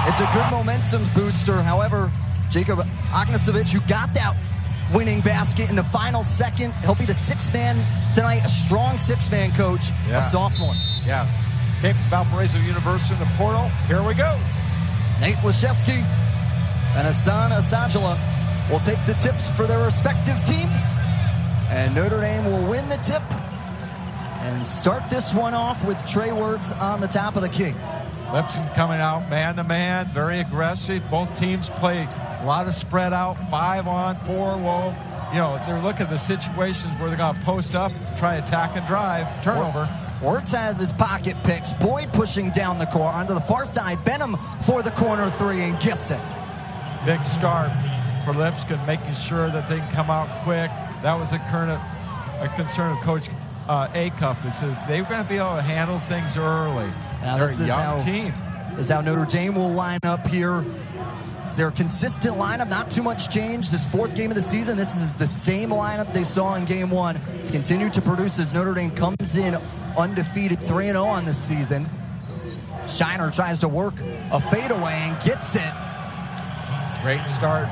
It's a good momentum booster. However, Jacob Ognisevich, who got that winning basket in the final second, he'll be the sixth man tonight, a strong six-man coach, a sophomore. Yeah, came from Valparaiso University in the portal. Here we go. Nate Laszewski and Hassan Asajala will take the tips for their respective teams. And Notre Dame will win the tip and start this one off with Trey Wertz on the top of the key. Lipscomb coming out man-to-man, very aggressive. Both teams play a lot of spread out, 5 on, 4 low. You know, they're looking at the situations where they're going to post up, try attack and drive, turnover. Wertz has his pocket picks. Boyd pushing down the court onto the far side. Benham for the corner three and gets it. Big start for Lipscomb, making sure that they can come out quick. That was a concern of Coach Acuff, is that they were going to be able to handle things early. Now, they're a young team. This is how Notre Dame will line up here. It's their consistent lineup, not too much change. This fourth game of the season, this is the same lineup they saw in game one. It's continued to produce as Notre Dame comes in undefeated 3-0 on this season. Shiner tries to work a fadeaway and gets it. Great start,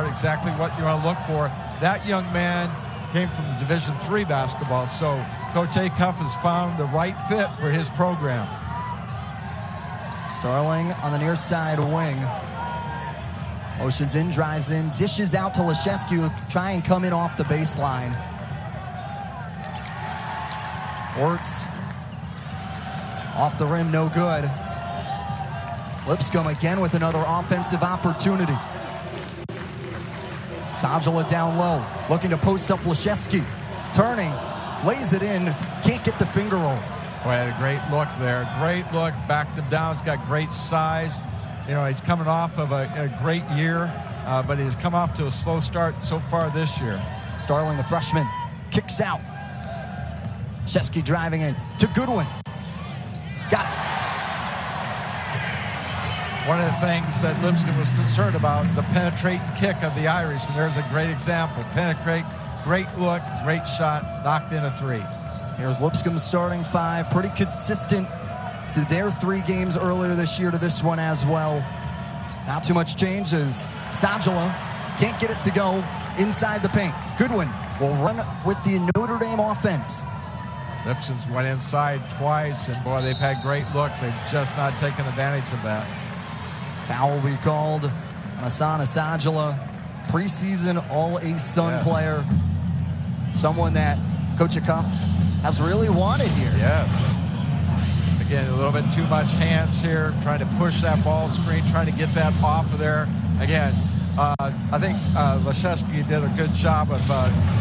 exactly what you want to look for. That young man came from Division III basketball, so Coach Acuff has found the right fit for his program. Starling on the near side wing. Motions in, drives in, dishes out to Laszewski, who will try and come in off the baseline. Wertz off the rim, no good. Lipscomb again with another offensive opportunity. Sajala down low, looking to post up Laszewski. Turning, lays it in, can't get the finger roll. Boy, had a great look there. Great look, backed him down. He's got great size. You know, he's coming off of a great year, but he's come off to a slow start so far this year. Starling, the freshman, kicks out. Laszewski driving in to Goodwin. Got it. One of the things that Lipscomb was concerned about is the penetrating kick of the Irish, and there's a great example. Penetrate, great look, great shot, knocked in a three. Here's Lipscomb's starting five, pretty consistent through their 3 games earlier this year to this one as well. Not too much changes. Sajala can't get it to go inside the paint. Goodwin will run with the Notre Dame offense. Lipscomb's went inside twice, and boy, they've had great looks. They've just not taken advantage of that. Foul will be called on Hassan Asajala, preseason All-A-Sun player. Someone that Coach Acuff has really wanted here. Yes. Again, a little bit too much hands here, trying to push that ball screen, trying to get that off of there. Again, I think Laszewski did a good job of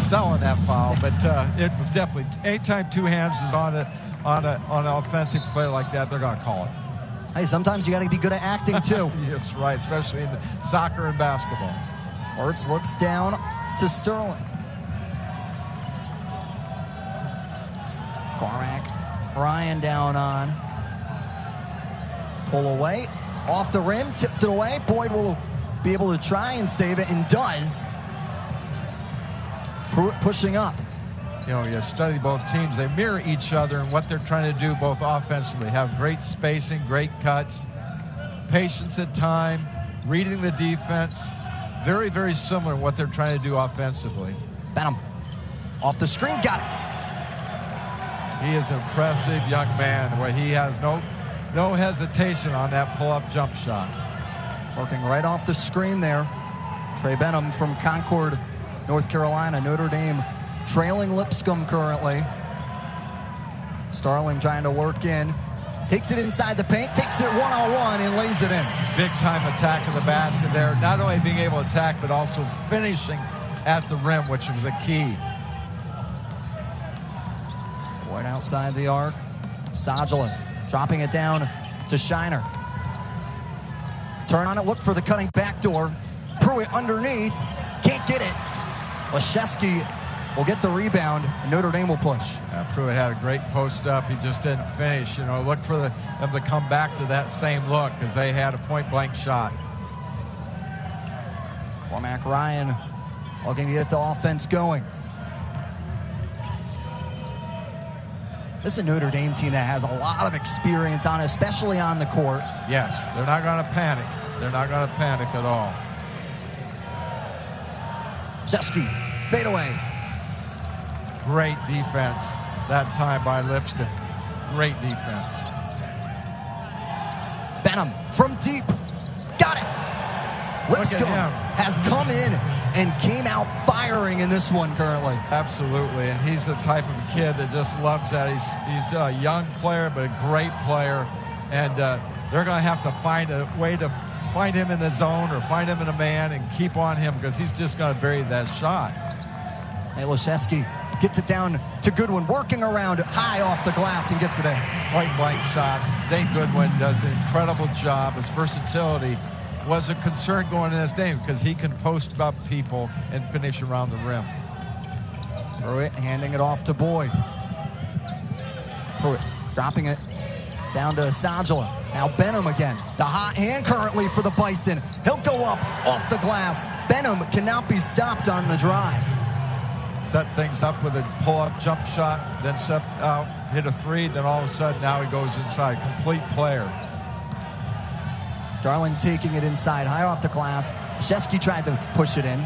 selling that foul, but it was definitely, anytime 2 hands is on an offensive play like that, they're going to call it. Hey, sometimes you got to be good at acting too. Yes, right, especially in soccer and basketball. Wertz looks down to Sterling. Cormac Ryan down on. Pull away, off the rim, tipped it away. Boyd will be able to try and save it, and does. Pushing up. You know, you study both teams. They mirror each other in what they're trying to do both offensively. Have great spacing, great cuts, patience at time, reading the defense. Very, very similar in what they're trying to do offensively. Benham off the screen, got it. He is an impressive young man, where he has no hesitation on that pull-up jump shot. Working right off the screen there. Trey Benham from Concord, North Carolina. Notre Dame trailing Lipscomb currently. Starling trying to work in. Takes it inside the paint, takes it one-on-one, and lays it in. Big-time attack of the basket there. Not only being able to attack, but also finishing at the rim, which was a key. Boyd outside the arc. Sajala dropping it down to Shiner. Turn on it, look for the cutting backdoor. Pruitt underneath, can't get it. Laszewski will get the rebound, and Notre Dame will push. Pruitt had a great post up. He just didn't finish. You know, look for them to come back to that same look, because they had a point-blank shot. Cormac Ryan looking to get the offense going. This is a Notre Dame team that has a lot of experience on, especially on the court. Yes, they're not going to panic. They're not going to panic at all. Laszewski, fade away. Great defense that time by Lipscomb. Great defense. Benham from deep. Got it. Lipscomb has come in and came out firing in this one currently. Absolutely, and he's the type of kid that just loves that. He's a young player, but a great player, and they're going to have to find a way to find him in the zone or find him in a man and keep on him because he's just going to bury that shot. Hey, Laszewski gets it down to Goodwin, working around high off the glass and gets it in. Point blank shot. Dane Goodwin does an incredible job. His versatility was a concern going in this game because he can post up people and finish around the rim. Pruitt handing it off to Boyd. Pruitt dropping it down to Sajala. Now Benham again. The hot hand currently for the Bison. He'll go up off the glass. Benham cannot be stopped on the drive. Set things up with a pull-up jump shot, then step out, hit a three, then all of a sudden now he goes inside. Complete player. Starling taking it inside, high off the glass. Laszewski tried to push it in.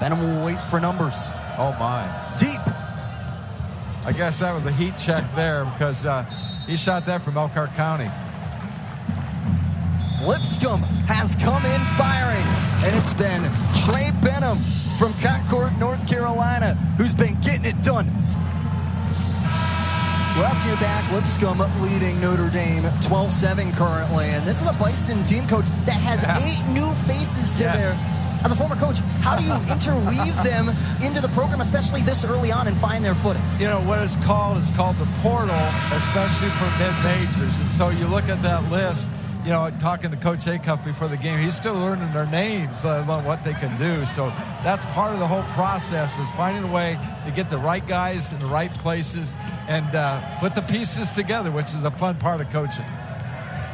Benham will wait for numbers. Oh, my. Deep. I guess that was a heat check there because he shot that from Elkhart County. Lipscomb has come in firing, and it's been Trey Benham from Concord, North Carolina, who's been getting it done. Welcome you back. Lipscomb leading Notre Dame 12-7 currently, and this is a Bison team, coach, that has 8 new faces to their. As a former coach, how do you interweave them into the program, especially this early on, and find their footing? You know, what it's called the portal, especially for mid-majors. And so you look at that list, you know, talking to Coach Acuff before the game, he's still learning their names, let alone what they can do. So that's part of the whole process, is finding a way to get the right guys in the right places and put the pieces together, which is a fun part of coaching.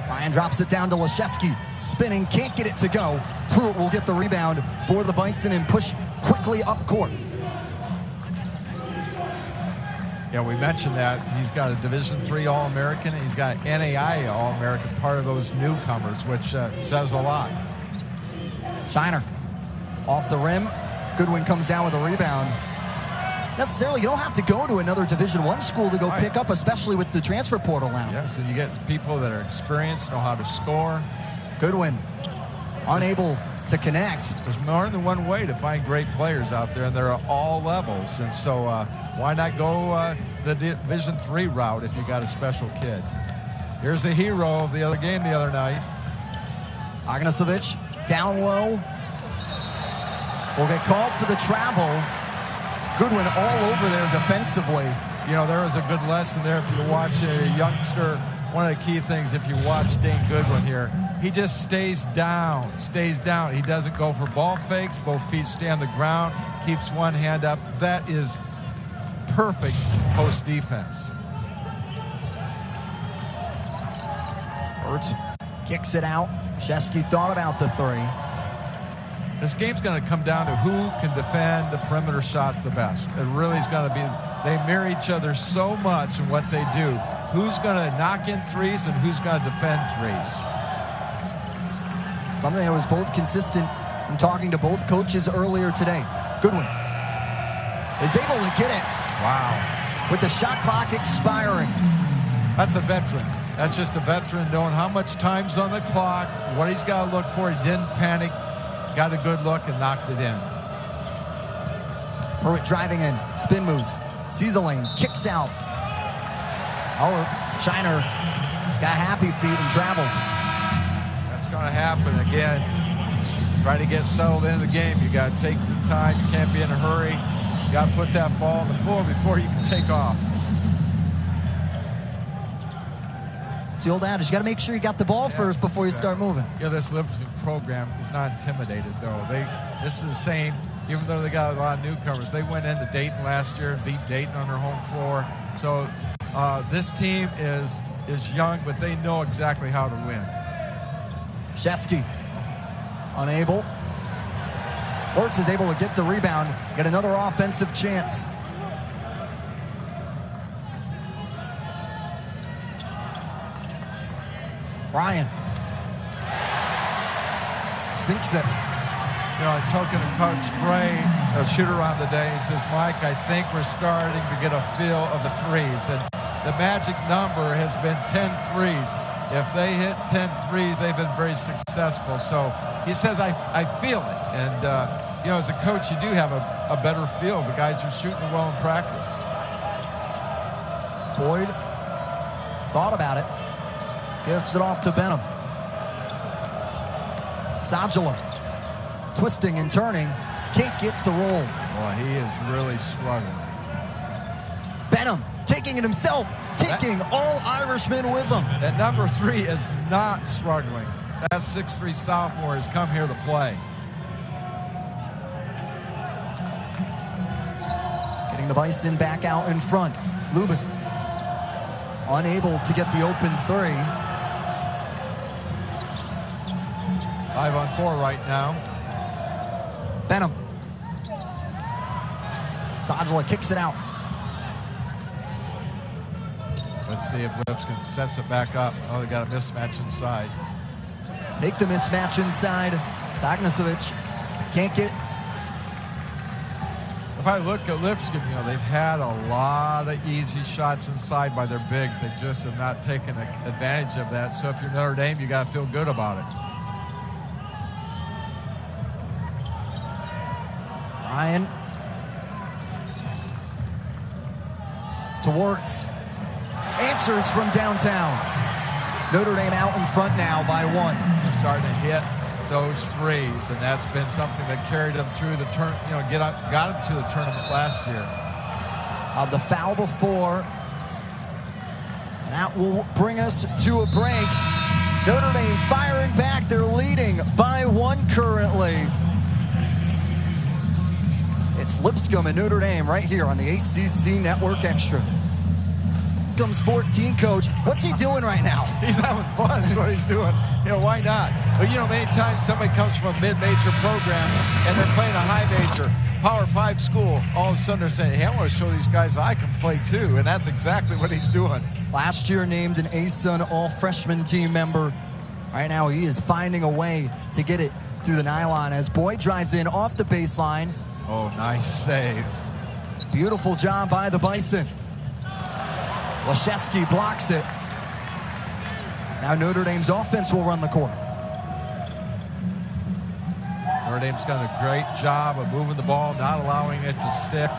Ryan drops it down to Laszewski. Spinning, can't get it to go. Pruitt will get the rebound for the Bison and push quickly up court. Yeah, we mentioned that. He's got a Division III All-American. He's got NAIA All-American, part of those newcomers, which says a lot. Shiner off the rim. Goodwin comes down with a rebound. Necessarily, you don't have to go to another Division I school to go pick up, especially with the transfer portal now. Yeah, so you get people that are experienced, know how to score. Goodwin unable to connect. There's more than one way to find great players out there, and they're at all levels. And so why not go the Division III route if you got a special kid? Here's the hero of the other game the other night. Agnasovich down low. Will get called for the travel. Goodwin all over there defensively. You know, there was a good lesson there if you watch a youngster. One of the key things, if you watch Dane Goodwin here, he just stays down. He doesn't go for ball fakes. Both feet stay on the ground, keeps one hand up. That is perfect post defense. Hurts kicks it out. Laszewski thought about the three. This game's going to come down to who can defend the perimeter shots the best. It really is going to be, they mirror each other so much in what they do. Who's going to knock in threes and who's going to defend threes? Something that was both consistent in talking to both coaches earlier today. Goodwin is able to get it. Wow. With the shot clock expiring. That's a veteran. That's just a veteran knowing how much time's on the clock, what he's got to look for. He didn't panic. Got a good look and knocked it in. Pruitt driving in. Spin moves. Sees a lane. Kicks out. Shiner got happy feet and traveled. That's going to happen again. Try to get settled into the game. You got to take your time. You can't be in a hurry. You got to put that ball on the floor before you can take off. It's the old adage. You got to make sure you got the ball first before you start moving. Yeah, this Lipscomb program is not intimidated, though. This is the same, even though they got a lot of newcomers. They went into Dayton last year and beat Dayton on their home floor. So this team is young, but they know exactly how to win. Laszewski unable. Orts is able to get the rebound, get another offensive chance. Ryan sinks it. You know, I was talking to Coach Bray, a shooter on the day. He says, Mike, I think we're starting to get a feel of the threes. And the magic number has been 10 threes. If they hit 10 threes, they've been very successful. So he says, I feel it. And, you know, as a coach, you do have a better feel. The guys are shooting well in practice. Boyd thought about it. Gets it off to Benham. Sajala twisting and turning. Can't get the roll. Boy, he is really struggling. Benham taking it himself. Taking all Irishmen with him. And number 3 is not struggling. That 6'3" sophomore has come here to play. Getting the Bison back out in front. Lubin unable to get the open 3. 5-on-4 right now. Benham. Sajala kicks it out. Let's see if Lipscomb sets it back up. Oh, they got a mismatch inside. Take the mismatch inside. Agnesovic can't get it. If I look at Lipscomb, you know, they've had a lot of easy shots inside by their bigs. They just have not taken advantage of that. So if you're Notre Dame, you got to feel good about it. Ryan towards answers from downtown. Notre Dame out in front now by 1. They're starting to hit those threes, and that's been something that carried them through the turn. You know, got them to the tournament last year. Of the foul before, that will bring us to a break. Notre Dame firing back. They're leading by 1 currently. It's Lipscomb and Notre Dame right here on the ACC Network Extra. Comes 14 coach. What's he doing right now? He's having fun is what he's doing. You know, why not? But, you know, many times somebody comes from a mid-major program and they're playing a high major, Power 5 school. All of a sudden they're saying, hey, I want to show these guys I can play too. And that's exactly what he's doing. Last year named an ASUN all-freshman team member. Right now he is finding a way to get it through the nylon as Boyd drives in off the baseline. Oh, nice save. Beautiful job by the Bison. Laszewski blocks it. Now Notre Dame's offense will run the court. Notre Dame's done a great job of moving the ball, not allowing it to stick.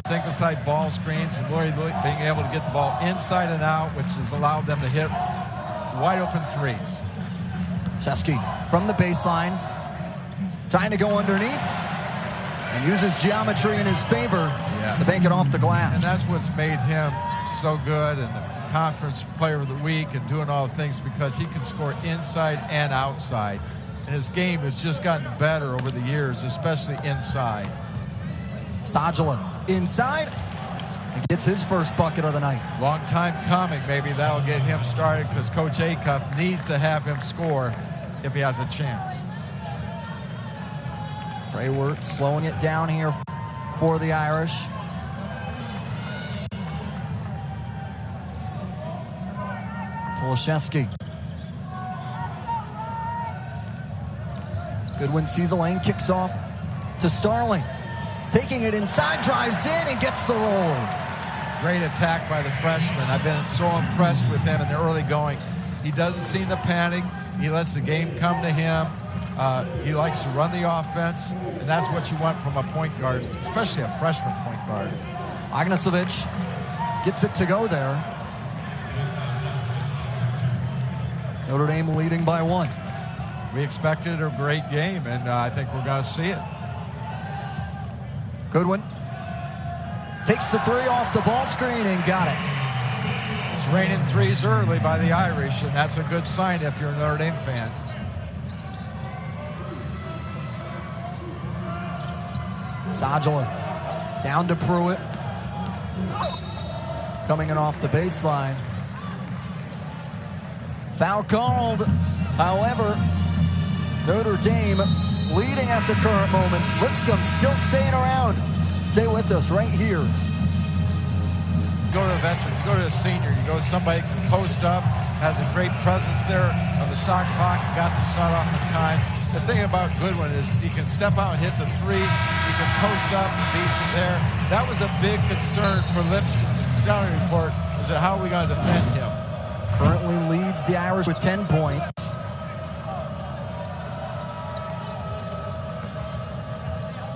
Single side ball screens and really being able to get the ball inside and out, which has allowed them to hit wide open threes. Laszewski from the baseline, trying to go underneath and uses geometry in his favor to bank it off the glass. And that's what's made him so good and the conference player of the week and doing all the things because he can score inside and outside. And his game has just gotten better over the years, especially inside. Sajala inside and gets his first bucket of the night. Long time coming. Maybe that'll get him started because Coach Acuff needs to have him score if he has a chance. Braywert slowing it down here for the Irish. To Laszewski. Goodwin sees the lane, kicks off to Starling. Taking it inside, drives in, and gets the roll. Great attack by the freshman. I've been so impressed with him in the early going. He doesn't seem to panic. He lets the game come to him. He likes to run the offense, and that's what you want from a point guard, especially a freshman point guard. Agnesovic gets it to go there. Notre Dame leading by 1. We expected a great game, and I think we're going to see it. Goodwin takes the 3 off the ball screen and got it. It's raining threes early by the Irish, and that's a good sign if you're a Notre Dame fan. Sajala down to Pruitt. Coming in off the baseline. Foul called. However, Notre Dame leading at the current moment. Lipscomb still staying around. Stay with us right here. You go to a veteran, you go to a senior, you go to somebody who can post up, has a great presence there of the shot clock, got the shot off in time. The thing about Goodwin is he can step out and hit the three. He can post up and beat you there. That was a big concern for Lipscomb's scouting report, was that how are we going to defend him? Currently leads the Irish with 10 points.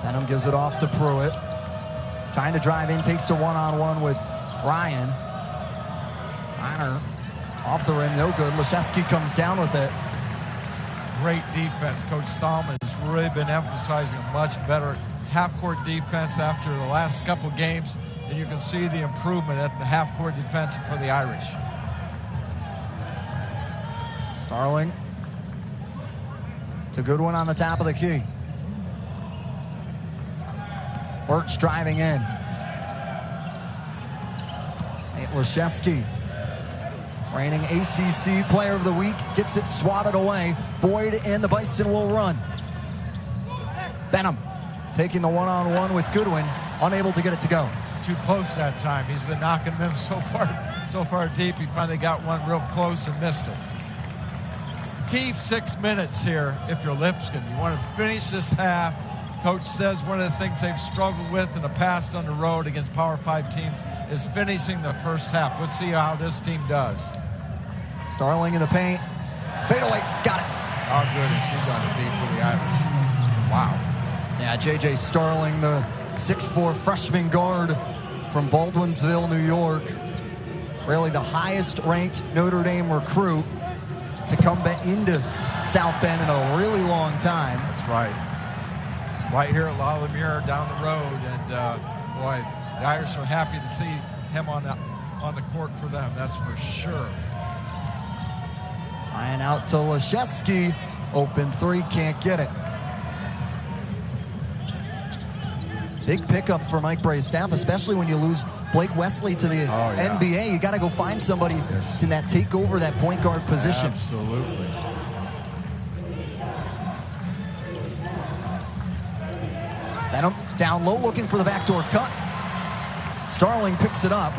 Benham gives it off to Pruitt. Trying to drive in, takes the one-on-one with Ryan. Reiner off the rim, no good. Laszewski comes down with it. Great defense. Coach Salmon has really been emphasizing a much better half-court defense after the last couple games, and you can see the improvement at the half-court defense for the Irish. Starling to Goodwin on the top of the key. Burks driving in. Laszewski, reigning ACC Player of the Week, gets it swatted away. Boyd and the Bison will run. Benham taking the one-on-one with Goodwin, unable to get it to go. Too close that time. He's been knocking them so far deep. He finally got one real close and missed it. Key 6 minutes here if you're Lipscomb. You want to finish this half. Coach says one of the things they've struggled with in the past on the road against Power 5 teams is finishing the first half. Let's see how this team does. Starling in the paint. Fadeaway. Got it. How good is she going to be for the Irish? Wow. Yeah, J.J. Starling, the 6'4" freshman guard from Baldwinsville, New York. Really the highest-ranked Notre Dame recruit to come back into South Bend in a really long time. That's right. Right here at La Lumiere down the road, and boy, the Irish are happy to see him on the court for them. That's for sure. Ryan out to Laszewski. Open three, can't get it. Big pickup for Mike Bray's staff, especially when you lose Blake Wesley to the NBA. You got to go find somebody that's in that takeover, that point guard position. Absolutely. Benham down low, looking for the backdoor cut. Starling picks it up.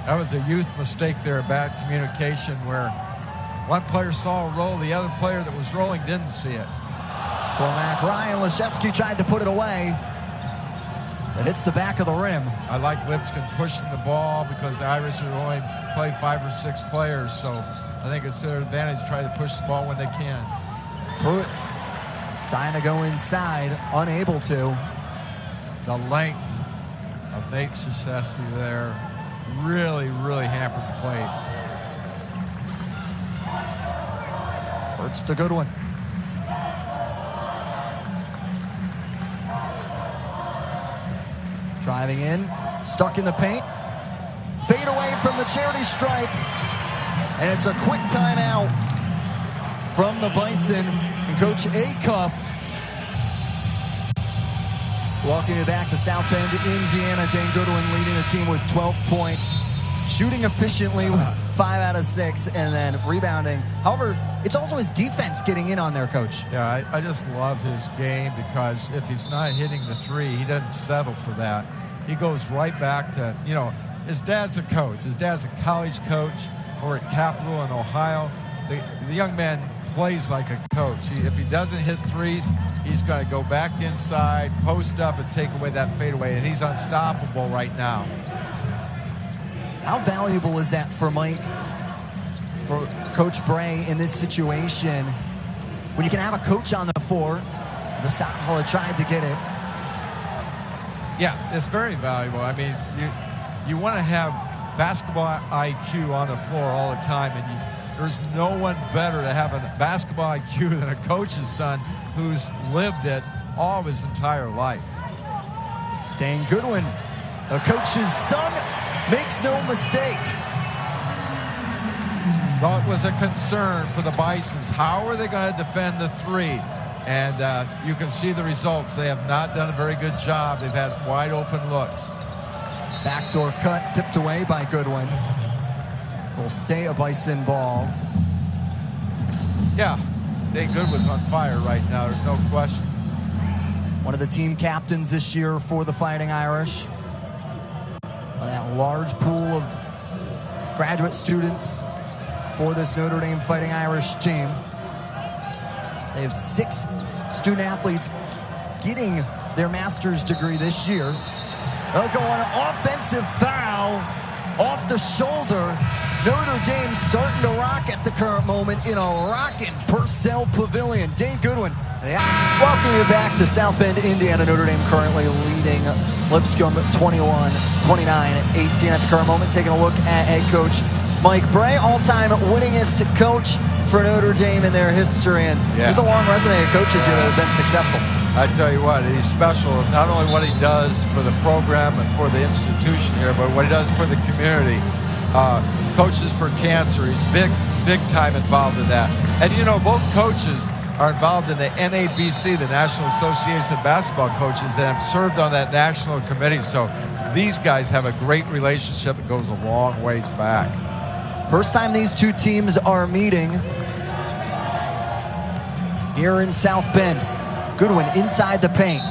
That was a youth mistake there, bad communication, where one player saw a roll, the other player that was rolling didn't see it. Cormac Ryan, Laszewski tried to put it away. It hits the back of the rim. I like Lipscomb pushing the ball because the Irish are only play 5 or 6 players, so I think it's their advantage to try to push the ball when they can. Pruitt trying to go inside, unable to. The length of Nate Laszewski there really hampered the play. Hurts to Goodwin. Driving in, stuck in the paint. Fade away from the charity stripe. And it's a quick timeout from the Bison. And Coach Acuff welcoming it back to South Bend, Indiana. Dane Goodwin leading the team with 12 points. Shooting efficiently with 5 out of 6, and then rebounding. However, it's also his defense getting in on there, Coach. Yeah, I just love his game because if he's not hitting the three, he doesn't settle for that. He goes right back to, his dad's a coach. His dad's a college coach over at Capital in Ohio. The young man plays like a coach. If he doesn't hit threes, he's going to go back inside, post up, and take away that fadeaway, and he's unstoppable right now. How valuable is that for Mike, for Coach Bray in this situation, when you can have a coach on the floor? The Southpaw tried to get it. Yeah, it's very valuable. I mean, you want to have basketball IQ on the floor all the time, and there's no one better to have a basketball IQ than a coach's son who's lived it all of his entire life. Dane Goodwin, a coach's son, makes no mistake. Well, it was a concern for the Bisons. How are they going to defend the three? And you can see the results. They have not done a very good job. They've had wide open looks. Backdoor cut tipped away by Goodwin. Will stay a Bison ball. Yeah, Dane Goodwin's on fire right now. There's no question. One of the team captains this year for the Fighting Irish. That large pool of graduate students for this Notre Dame Fighting Irish team. They have 6 student athletes getting their master's degree this year. They'll go on an offensive foul off the shoulder. Notre Dame starting to rock at the current moment in a rockin' Purcell Pavilion. Dane Goodwin, welcome you back to South Bend, Indiana. Notre Dame currently leading Lipscomb 21-29-18 at the current moment. Taking a look at head coach Mike Bray, all-time winningest coach for Notre Dame in their history. And there's a long resume of coaches here that have been successful. I tell you what, he's special, not only what he does for the program and for the institution here, but what he does for the community. Coaches for Cancer, he's big time involved in that. And you know, both coaches are involved in the NABC, the National Association of Basketball Coaches, and have served on that national committee. So these guys have a great relationship that goes a long ways back. First time these two teams are meeting here in South Bend. Goodwin inside the paint.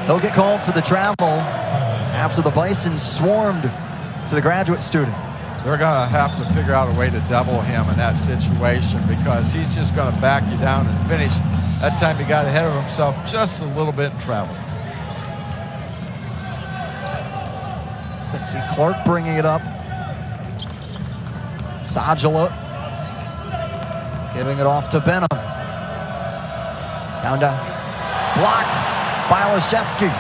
They'll get called for the travel after the Bison swarmed to the graduate student. They're going to have to figure out a way to double him in that situation because he's just going to back you down and finish. That time he got ahead of himself just a little bit in travel. Let's see Clark bringing it up. Sajala giving it off to Benham. Down to blocked by Laszewski.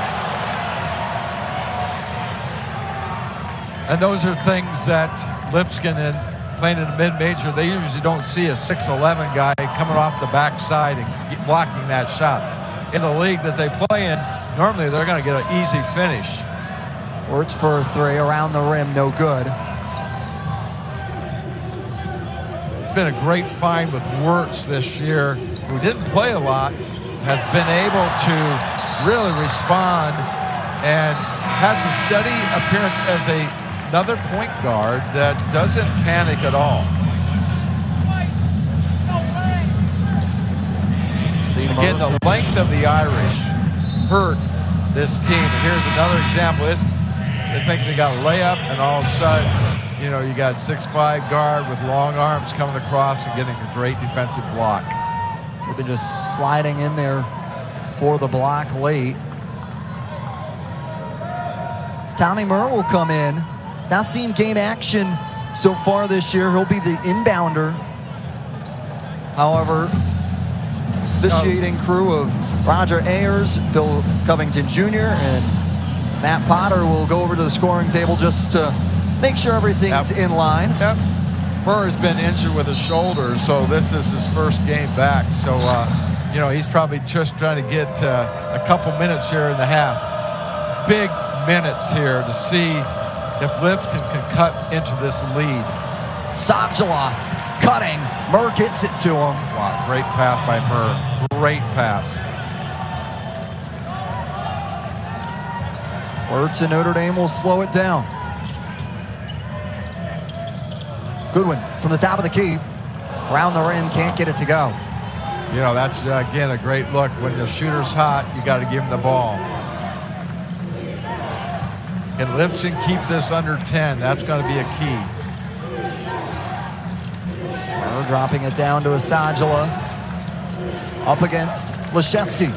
And those are things that Lipscomb, and playing in the mid-major, they usually don't see a 6'11" guy coming off the backside and blocking that shot. In the league that they play in, normally they're going to get an easy finish. Wirtz for a 3 around the rim, no good. It's been a great find with Wirtz this year, who didn't play a lot, has been able to really respond and has a steady appearance as another point guard that doesn't panic at all. Again, the length of the Irish hurt this team. And here's another example. They think they got a layup, and all of a sudden, you know, you got 6'5" guard with long arms coming across and getting a great defensive block. They've been just sliding in there for the block late. As Tommy Murr will come in. He's not seen game action so far this year. He'll be the inbounder. However, officiating crew of Roger Ayers, Bill Covington Jr., and Matt Potter will go over to the scoring table just to make sure everything's in line. Yep. Murr has been injured with his shoulder, so this is his first game back. So, you know, he's probably just trying to get a couple minutes here in the half. Big minutes here to see if Lipscomb can cut into this lead. Sajala cutting. Murr gets it to him. Wow, great pass by Murr. Great pass. Wirtz and Notre Dame will slow it down. Goodwin from the top of the key. Around the rim, can't get it to go. You know, that's, again, a great look. When the shooter's hot, you got to give him the ball. Can Lipscomb keep this under 10? That's going to be a key. Murr dropping it down to Sajala. Up against Laszewski.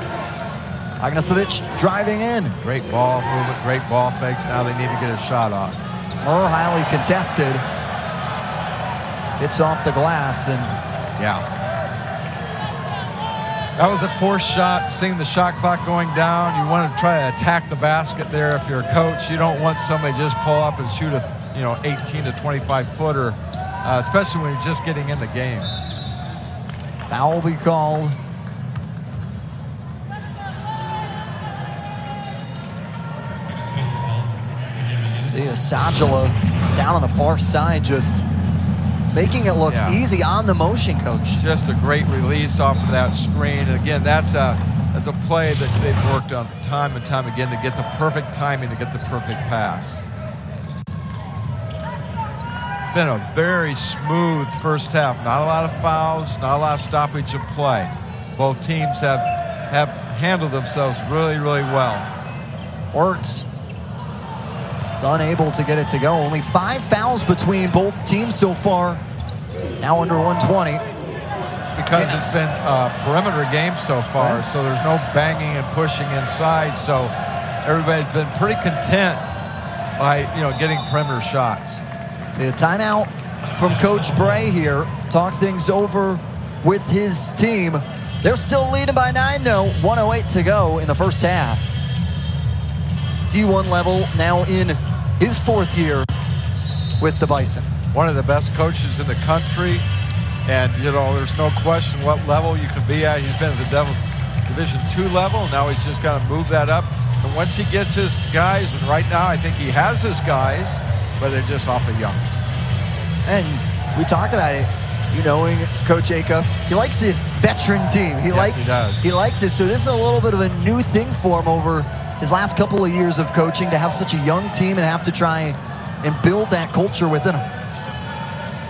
Agnasovic driving in. Great ball movement, great ball fakes. Now they need to get a shot off. Murr highly contested. Hits off the glass, and that was a forced shot. Seeing the shot clock going down, you want to try to attack the basket there. If you're a coach, you don't want somebody to just pull up and shoot a 18 to 25 footer, especially when you're just getting in the game. Foul will be called. See Sajala down on the far side, just making it look easy on the motion, coach. Just a great release off of that screen. And again, that's a play that they've worked on time and time again to get the perfect timing, to get the perfect pass. Been a very smooth first half. Not a lot of fouls, not a lot of stoppage of play. Both teams have handled themselves really, really well. Wirtz is unable to get it to go. Only 5 fouls between both teams so far Now under 120. Because it's been a perimeter game so far, Right. so there's no banging and pushing inside. So everybody's been pretty content by getting perimeter shots. A timeout from Coach Bray here. Talk things over with his team. They're still leading by 9, though. 1:08 to go in the first half. D1 level now in his 4th year with the Bison. One of the best coaches in the country. And, there's no question what level you can be at. He's been at the Division II level. Now he's just got to move that up. And once he gets his guys, and right now I think he has his guys, but they're just awfully young. And we talked about it. Knowing Coach Acuff, he likes a veteran team. He likes it. So this is a little bit of a new thing for him over his last couple of years of coaching, to have such a young team and have to try and build that culture within them.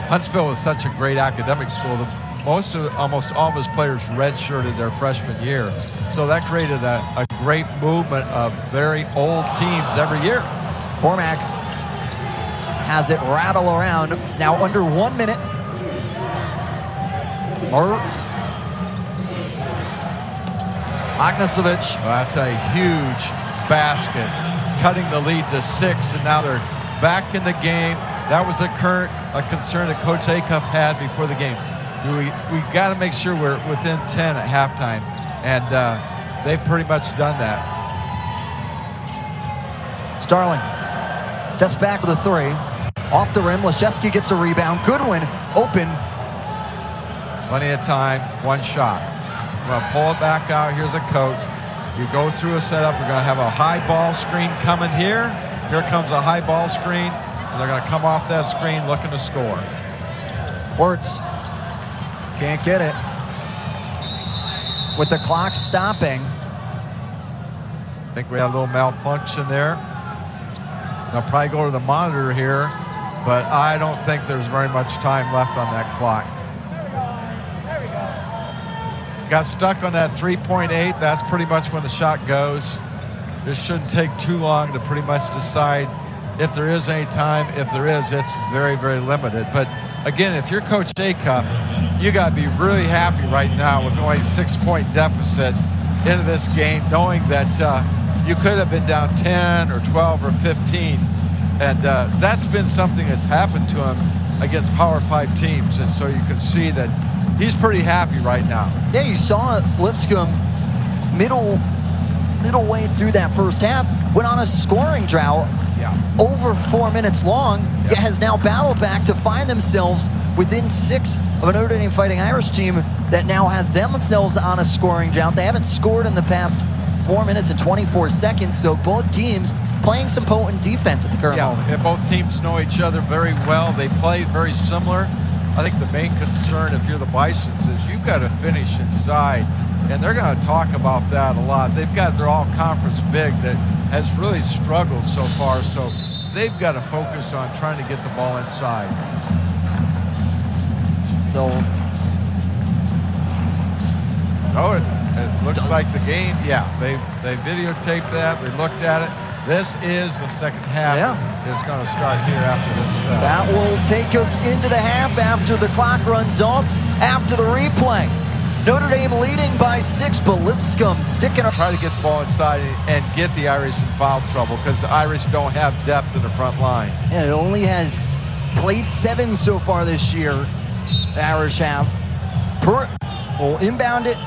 Huntsville is such a great academic school that almost all of his players redshirted their freshman year. So that created a great movement of very old teams every year. Cormac has it rattle around. Now under 1 minute. Agnesovic. Well, that's a huge basket, cutting the lead to 6, and now they're back in the game. That was a concern that Coach Acuff had before the game. We got to make sure we're within 10 at halftime, and they've pretty much done that. Starling steps back for the 3. Off the rim, Laszewski gets a rebound. Goodwin open. Plenty of time, one shot. We're going to pull it back out. Here's a coach. You go through a setup. We're going to have a high ball screen coming here. Here comes a high ball screen. And they're going to come off that screen looking to score. Wirtz can't get it. With the clock stopping. I think we had a little malfunction there. They'll probably go to the monitor here, but I don't think there's very much time left on that clock. Got stuck on that 3.8. That's pretty much when the shot goes. This shouldn't take too long to pretty much decide if there is any time. If there is, it's very, very limited. But again, if you're Coach Acuff, you got to be really happy right now with only a 6-point deficit into this game, knowing that you could have been down 10 or 12 or 15. And that's been something that's happened to him against Power 5 teams. And so you can see that he's pretty happy right now. Yeah, you saw Lipscomb middle way through that first half, went on a scoring drought over 4 minutes long, yet has now battled back to find themselves within 6 of a Notre Dame Fighting Irish team that now has themselves on a scoring drought. They haven't scored in the past 4 minutes and 24 seconds, so both teams playing some potent defense at the current moment. And both teams know each other very well. They play very similar. I think the main concern, if you're the Bisons, is you've got to finish inside, and they're going to talk about that a lot. They've got their all-conference big that has really struggled so far, so they've got to focus on trying to get the ball inside. It looks like the game. Yeah, they videotaped that. They looked at it. This is the second half. It's going to start here after this. That will take us into the half after the clock runs off, after the replay. Notre Dame leading by 6, but Lipscomb sticking up. Try to get the ball inside and get the Irish in foul trouble, because the Irish don't have depth in the front line. And it only has played 7 so far this year. The Irish have. Pruitt will inbound it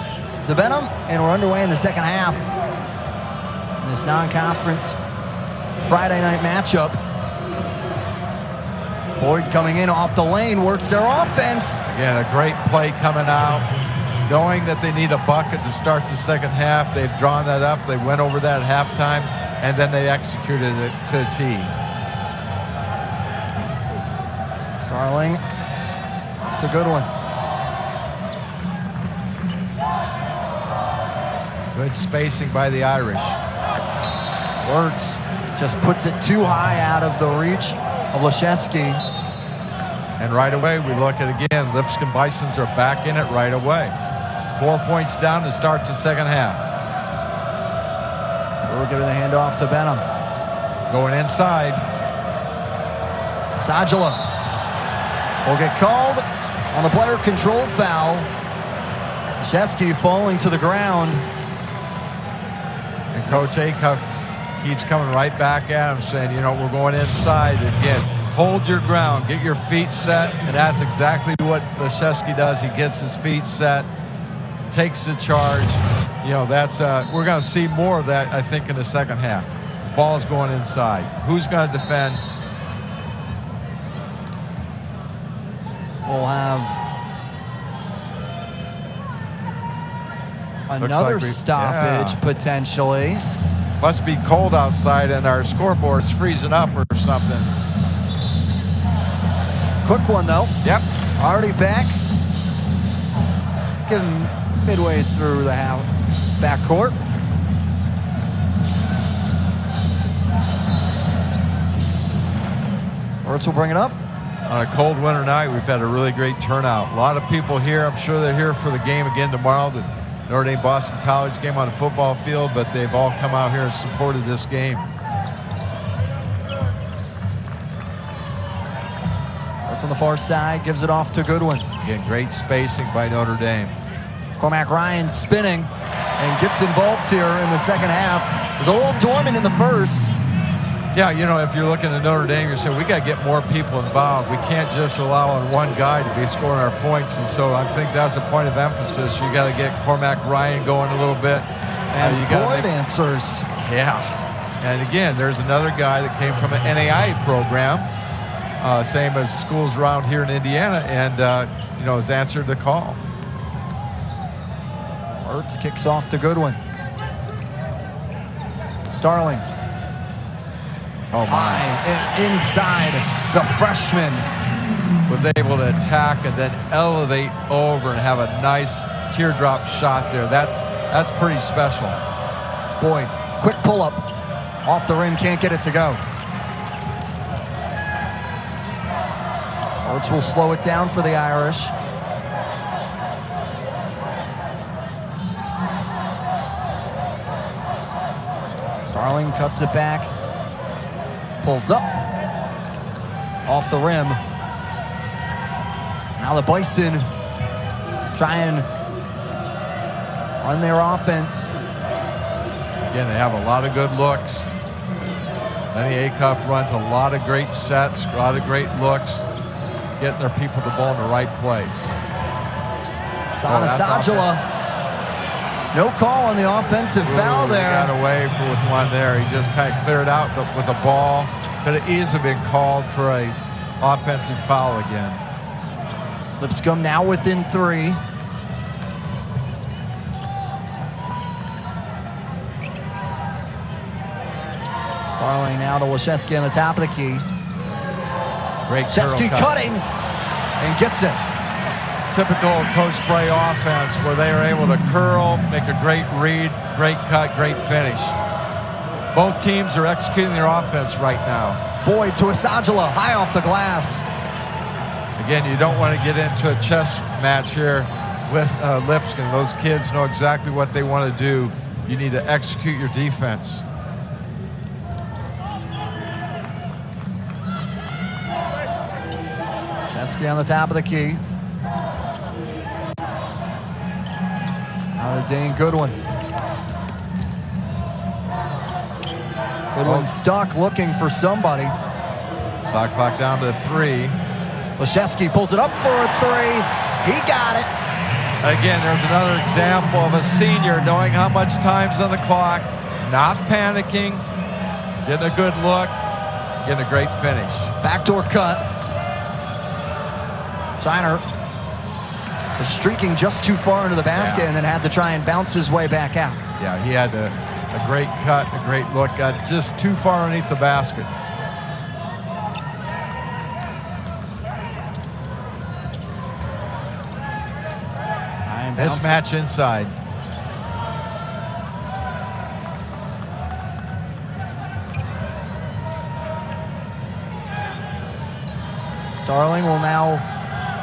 to Benham, and we're underway in the second half. This non-conference Friday night matchup. Boyd coming in off the lane, works their offense. Again, a great play coming out. Knowing that they need a bucket to start the second half, they've drawn that up. They went over that at halftime, and then they executed it to a T. Starling to Goodwin. Good spacing by the Irish. Wirtz just puts it too high out of the reach of Laszewski. And right away, we look at again, Lipscomb Bisons are back in it right away. 4 points down to start the second half. We're giving the handoff to Benham. Going inside. Sajala will get called. on the player control foul. Laszewski falling to the ground. And Coach Acuff keeps coming right back at him, saying, you know, we're going inside. Again, hold your ground, get your feet set, and that's exactly what Laszewski does. He gets his feet set, takes the charge. You know, that's we're going to see more of that, I think, in the second half. The ball's going inside. Who's going to defend? We'll have another stoppage, potentially. Must be cold outside and our scoreboard's freezing up or something. Quick one, though. Yep. Already back. Give him midway through the backcourt. Ertz will bring it up. On a cold winter night, we've had a really great turnout. A lot of people here. I'm sure they're here for the game again tomorrow, the Notre Dame Boston College game on the football field, but they've all come out here and supported this game. Ertz on the far side, gives it off to Goodwin. Again, great spacing by Notre Dame. Cormac Ryan spinning and gets involved here in the second half. It was a little dormant in the first. Yeah, you know, if you're looking at Notre Dame, you're saying we got to get more people involved. We can't just allow on one guy to be scoring our points. And so I think that's a point of emphasis. You got to get Cormac Ryan going a little bit. And you got answers. Yeah. And again, there's another guy that came from an NAIA program, same as schools around here in Indiana, and, you know, has answered the call. Ertz kicks off to Goodwin. Starling. Oh, my. And inside, the freshman was able to attack and then elevate over and have a nice teardrop shot there. That's pretty special. Boyd, quick pull-up. Off the rim, can't get it to go. Ertz will slow it down for the Irish. Starling cuts it back. Pulls up. Off the rim. Now the Bison try and run their offense. Again, they have a lot of good looks. Lenny Acuff runs a lot of great sets, a lot of great looks, getting their people the ball in the right place. Sajala. No call on the offensive foul there. He got away with one there. He just kind of cleared out with a ball. Could have easily been called for a offensive foul again. Lipscomb now within 3. Starling now to Laszewski on the top of the key. Great Laszewski cutting and gets it. Typical Coach Spray offense where they are able to curl, make a great read, great cut, great finish. Both teams are executing their offense right now. Boyd to Sajala, high off the glass. Again, you don't want to get into a chess match here with Lipscomb. Those kids know exactly what they want to do. You need to execute your defense. Laszewski on the top of the key. Now to Dane Goodwin. Goodwin stuck looking for somebody. Shot clock down to 3. Laszewski pulls it up for a 3. He got it. Again, there's another example of a senior knowing how much time's on the clock, not panicking, getting a good look, getting a great finish. Backdoor cut. Shiner was streaking just too far into the basket and then had to try and bounce his way back out. Yeah, he had a great cut, a great look, got just too far underneath the basket. Mismatch inside. Starling will now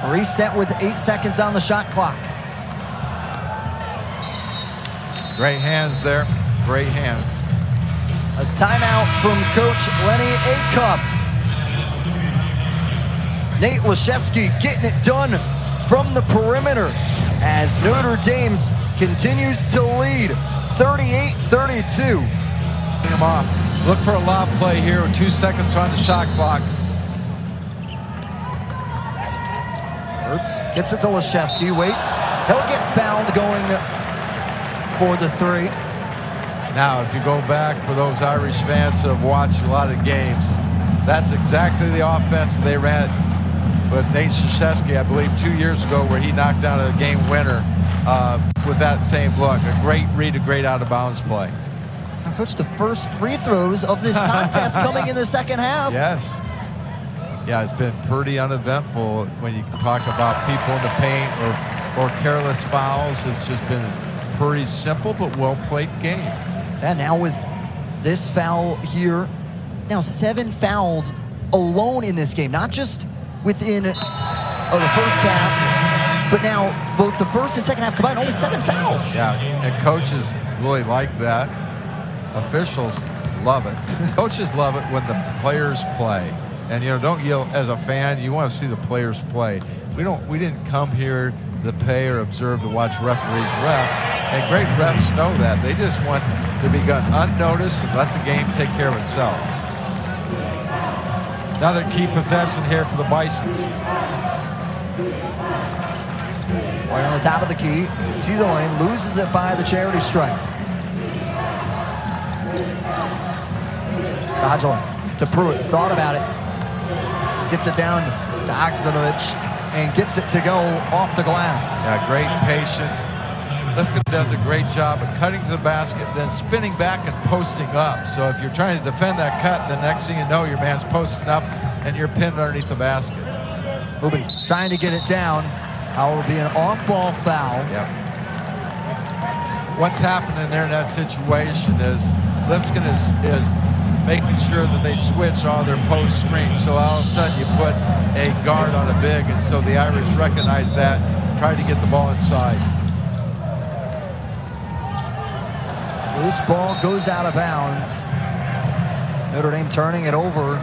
reset with 8 seconds on the shot clock. Great hands there. Great hands. A timeout from Coach Lenny Acuff. Nate Laszewski getting it done from the perimeter as Notre Dame continues to lead 38-32. Him off. Look for a lob play here with 2 seconds on the shot clock. Hurts gets it to Laszewski, waits. He'll get fouled going for the three. Now, if you go back for those Irish fans that have watched a lot of games, that's exactly the offense they ran with Nate Laszewski, I believe, 2 years ago, where he knocked down a game winner with that same look. A great read, a great out-of-bounds play. Now, Coach, the first free throws of this contest coming in the second half. Yes. Yeah, it's been pretty uneventful when you talk about people in the paint or careless fouls. It's just been a pretty simple but well-played game. And now with this foul here, now 7 fouls alone in this game, not just within the first half, but now both the first and second half combined, only 7 fouls. Yeah, and coaches really like that. Officials love it. Coaches love it when the players play. And, don't yell as a fan. You want to see the players play. We didn't come here to pay or observe to watch referees ref. And great refs know that. They just want to be gone unnoticed and let the game take care of itself. Another key possession here for the Bisons. Right on the top of the key. Sees the lane, loses it by the charity stripe. Sajala to Pruitt, thought about it. Gets it down to Oxmanovich and gets it to go off the glass. Yeah, great patience. Lipscomb does a great job of cutting to the basket, then spinning back and posting up. So if you're trying to defend that cut, the next thing you know, your man's posting up and you're pinned underneath the basket. Ruben trying to get it down. How will be an off-ball foul. Yep. What's happening there in that situation is Lipscomb is making sure that they switch all their post screens. So all of a sudden you put a guard on a big, and so the Irish recognize that, try to get the ball inside. Loose ball goes out of bounds. Notre Dame turning it over.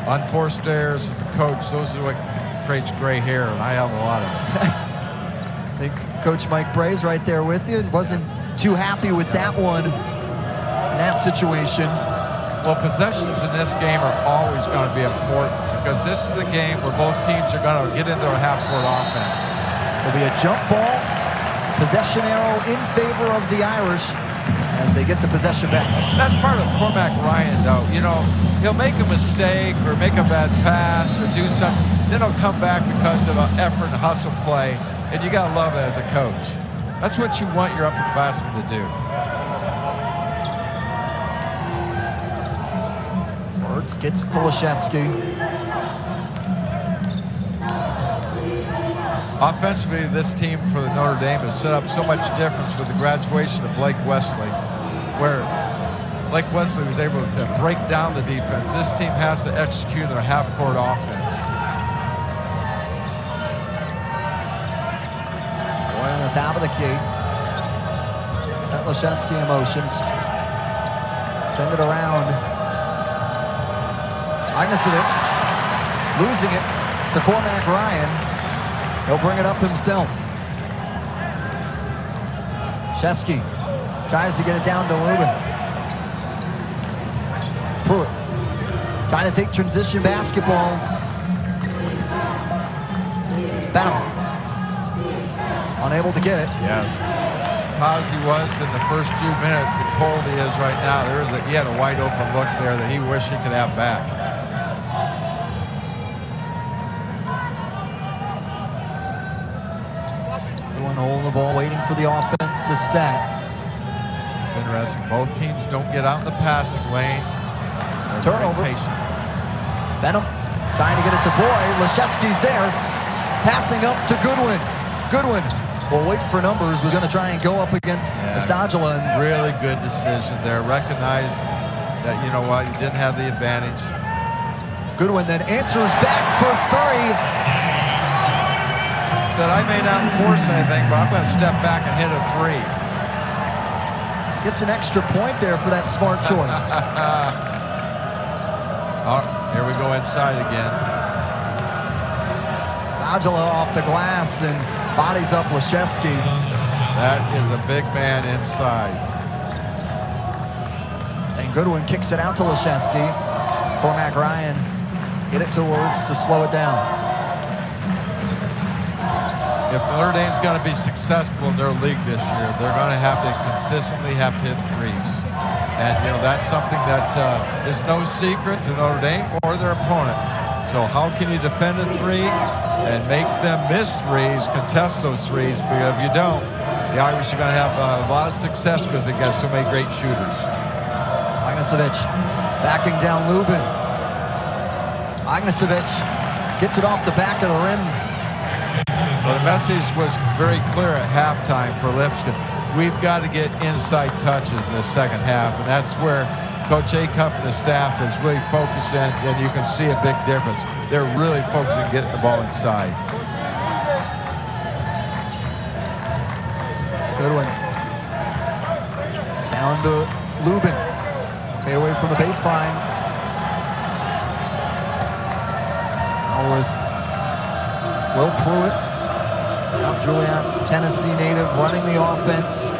Unforced errors as a coach, those are what creates gray hair, and I have a lot of them. I think Coach Mike Bray's right there with you and wasn't too happy with that one in that situation. Well, possessions in this game are always going to be important because this is a game where both teams are going to get into a half-court offense. There'll be a jump ball, possession arrow in favor of the Irish as they get the possession back. That's part of Cormac Ryan, though. He'll make a mistake or make a bad pass or do something. Then he'll come back because of an effort and hustle play, and you got to love it as a coach. That's what you want your upperclassmen to do. Words gets to Laszewski. Offensively, this team for the Notre Dame has set up so much difference with the graduation of Blake Wesley, where Blake Wesley was able to break down the defense. This team has to execute their half-court offense. Right on the top of the key. Set Laszewski in motion. Send it around. Agnesovic losing it to Cormac Ryan. He'll bring it up himself. Laszewski tries to get it down to Lubin. Pruitt trying to take transition basketball. Benham unable to get it. Yes. As hot as he was in the first few minutes, the cold he is right now, he had a wide open look there that he wished he could have back. Holding the ball, waiting for the offense to set. It's interesting. Both teams don't get out in the passing lane. They're turnover. Patient. Benham trying to get it to Boyd. Laszewski's there. Passing up to Goodwin. Goodwin will wait for numbers. Was going to try and go up against Sajala. Really good decision there. Recognized that, you know what, he didn't have the advantage. Goodwin then answers back for three. Said, I may not force anything, but I'm going to step back and hit a three. Gets an extra point there for that smart choice. Oh, here we go inside again. Agila off the glass and bodies up Laszewski. That is a big man inside. And Goodwin kicks it out to Laszewski. Cormac Ryan get it towards to slow it down. If Notre Dame's going to be successful in their league this year, they're going to have to consistently have to hit threes. And, you know, that's something that is no secret to Notre Dame or their opponent. So how can you defend a three and make them miss threes, contest those threes? Because if you don't, the Irish are going to have a lot of success because they got so many great shooters. Agnesevic backing down Lubin. Agnesevic gets it off the back of the rim. Well, the message was very clear at halftime for Lipscomb. We've got to get inside touches in the second half, and that's where Coach Acuff and the staff is really focused in, and you can see a big difference. They're really focusing on getting the ball inside. Goodwin down to Lubin. Fade away from the baseline. Now with Will Pruitt. Now Julian, Tennessee native, running the offense.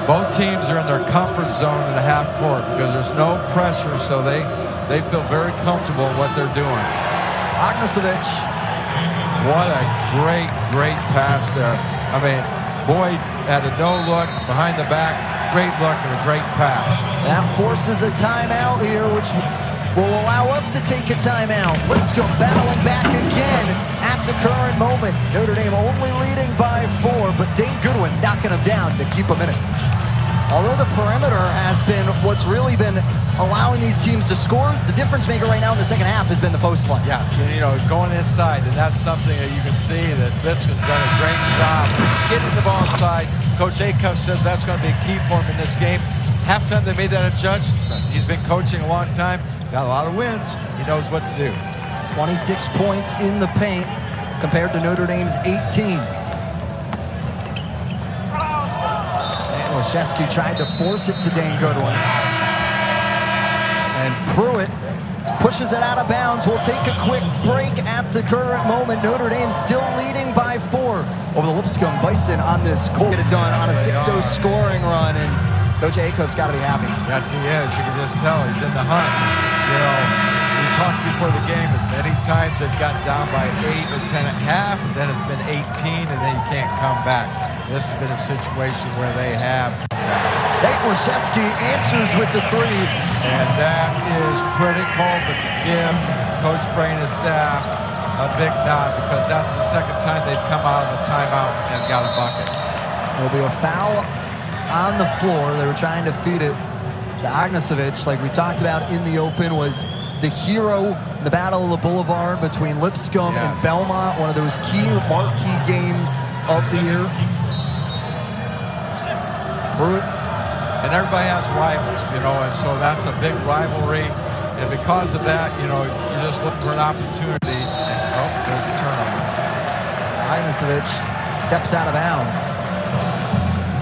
Both teams are in their comfort zone in the half court because there's no pressure, so they feel very comfortable in what they're doing. Agnesevic. What a great pass there. I mean, Boyd had a no-look behind the back, great look and a great pass. That forces a timeout here, which will allow us to take a timeout. Lipscomb battling back again at the current moment. Notre Dame only leading by 4, but Dane Goodwin knocking them down to keep them in it. Although the perimeter has been what's really been allowing these teams to score, the difference maker right now in the second half has been the post play. Yeah, you know, going inside, and that's something that you can see that Lipscomb's done a great job getting the ball inside. Coach Acuff says that's going to be a key for him in this game. Halftime, they made that adjustment. He's been coaching a long time, got a lot of wins. He knows what to do. 26 points in the paint compared to Notre Dame's 18. Laszewski tried to force it to Dane Goodwin. And Pruitt pushes it out of bounds. We'll take a quick break at the current moment. Notre Dame still leading by 4 over the Lipscomb Bison on this goal. Get it done on a 6-0 scoring run, and Coach Acuff's got to be happy. Yes, he is. You can just tell he's in the hunt. You know, we talked before the game, and many times they've gotten down by 8 or 10 at half, and then it's been 18, and then you can't come back. This has been a situation where they have. Laszewski answers with the 3. And that is critical, but give Coach Bray and his staff a big nod because that's the second time they've come out of the timeout and got a bucket. There'll be a foul on the floor. They were trying to feed it to Agnesevic, like we talked about in the open, was the hero in the Battle of the Boulevard between Lipscomb and Belmont, one of those key marquee games of the year. And everybody has rivals, you know, and so that's a big rivalry. And because of that, you know, you're just looking for an opportunity. And, oh, there's a turnover. Agnesevic steps out of bounds.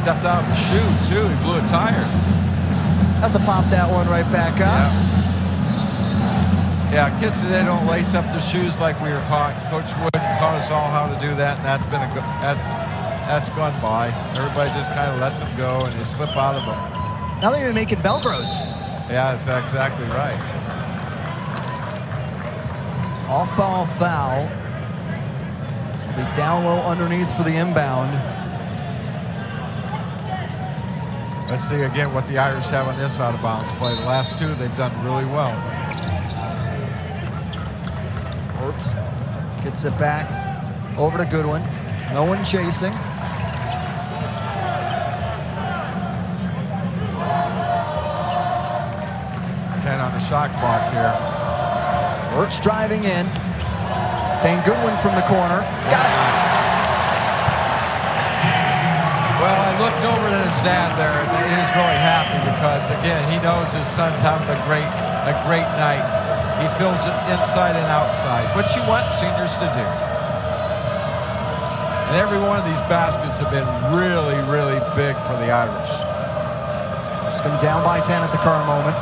Stepped out of the shoe, too. He blew a tire. That's to pop that one right back up. Yeah, kids today don't lace up their shoes like we were taught. Coach Wood taught us all how to do that, and that's been that's gone by. Everybody just kind of lets them go, and they slip out of them. Now they're even making Velcros. Yeah, that's exactly right. Off-ball foul. Be down low underneath for the inbound. Let's see again what the Irish have on this out-of-bounds play. The last 2, they've done really well. Oops. Gets it back over to Goodwin. No one chasing. 10 on the shot clock here. Wirtz driving in. Dane Goodwin from the corner. Got it. Well, I looked over at his dad there, and he was really happy because, again, he knows his son's having a great night. He feels it inside and outside, what you want seniors to do. And every one of these baskets have been really, really big for the Irish. Just been down by 10 at the current moment.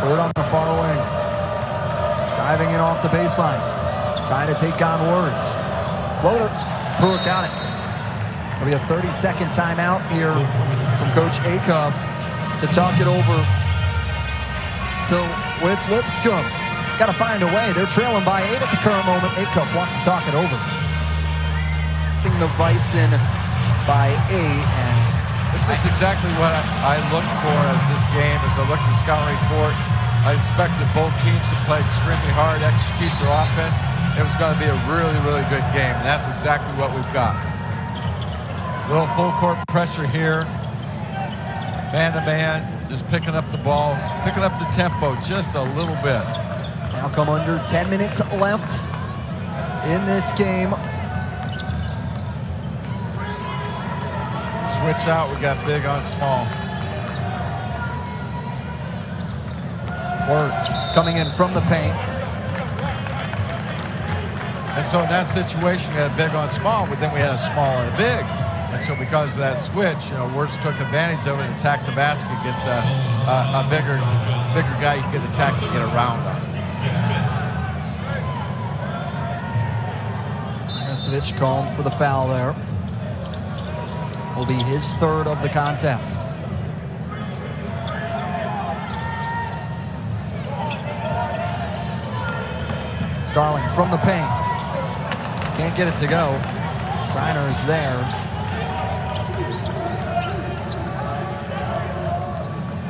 Bird on the far wing. Driving in off the baseline. Trying to take on Words. Floater. Pruitt got it. It'll be a 30-second timeout here from Coach Acuff to talk it over with Lipscomb. Got to find a way. They're trailing by 8 at the current moment. Acuff wants to talk it over. The Bison by 8. And this is exactly what I look for as this game. As I look at the scouting report, I expected both teams to play extremely hard, execute their offense. It was going to be a really, really good game, and that's exactly what we've got. A little full court pressure here. Man-to-man, just picking up the ball, picking up the tempo just a little bit. Now come under 10 minutes left in this game. Switch out, we got big on small. Words coming in from the paint. And so in that situation, we had a big on small, but then we had a small and a big. And so because of that switch, Words took advantage of it and attacked the basket against a bigger guy you could attack and get around on. Laszewski called for the foul there. Will be his third of the contest. Starling from the paint. Can't get it to go. Schreiner's there.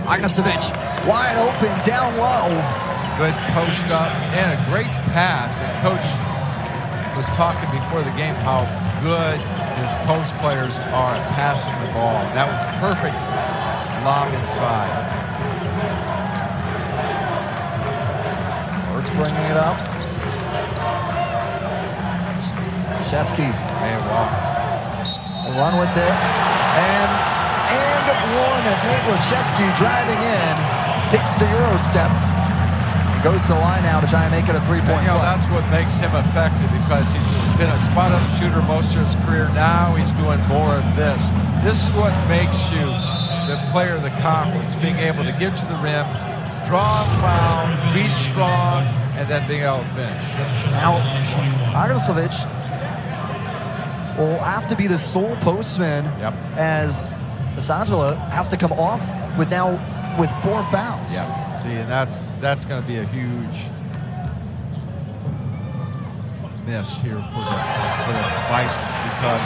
Laszewski wide open, down low. Good post up and a great pass. And Coach was talking before the game how good his post players are at passing the ball. That was perfect lob inside. Words bringing it up. Laszewski. Man, wow. Run with it. And one. Nate Laszewski driving in. Kicks the Euro step. Goes to the line now to try and make it a three-point play. That's what makes him effective because he's been a spot-up shooter most of his career. Now he's doing more of this. This is what makes you the player of the conference, being able to get to the rim, draw a foul, be strong, and then being able to finish. Now, Laszewski will have to be the sole postman as Laszewski has to come off with 4 fouls. Yes. See, and that's going to be a huge miss here for the Bisons because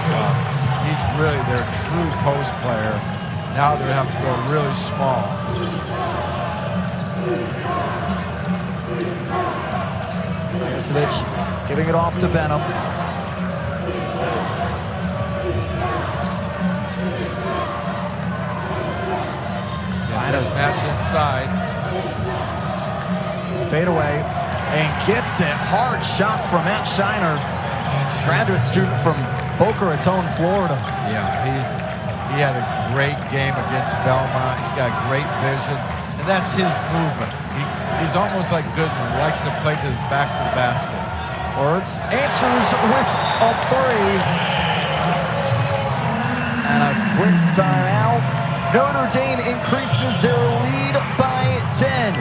he's really their true post player. Now they're going to have to go really small. Laszewski giving it off to Benham. Mismatch inside. Fade away and gets it. Hard shot from Matt Schreiner, graduate student from Boca Raton, Florida. Yeah, he had a great game against Belmont. He's got great vision, and that's his movement. He's almost like Goodwin. He likes to play to his back to the basket. Words answers with a 3. And a quick timeout. Notre Dame increases their lead by 10.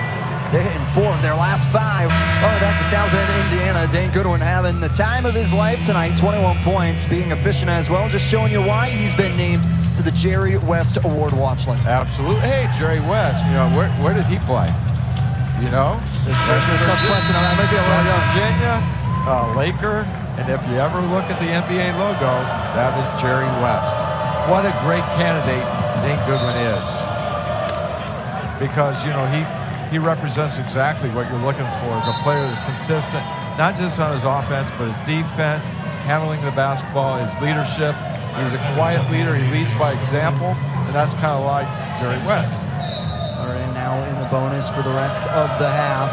They're hitting 4 of their last 5. Oh, back to South Bend, Indiana. Dane Goodwin having the time of his life tonight. 21 points, being efficient as well. Just showing you why he's been named to the Jerry West Award watch list. Absolutely. Hey, Jerry West, where did he play? This is a tough question. I might be a little Virginia, Laker, and if you ever look at the NBA logo, that is Jerry West. What a great candidate Dane Goodwin is. Because, he represents exactly what you're looking for as a player that's consistent, not just on his offense, but his defense, handling the basketball, his leadership. He's a quiet leader. He leads by example, and that's kind of like Jerry West. All right, now in the bonus for the rest of the half.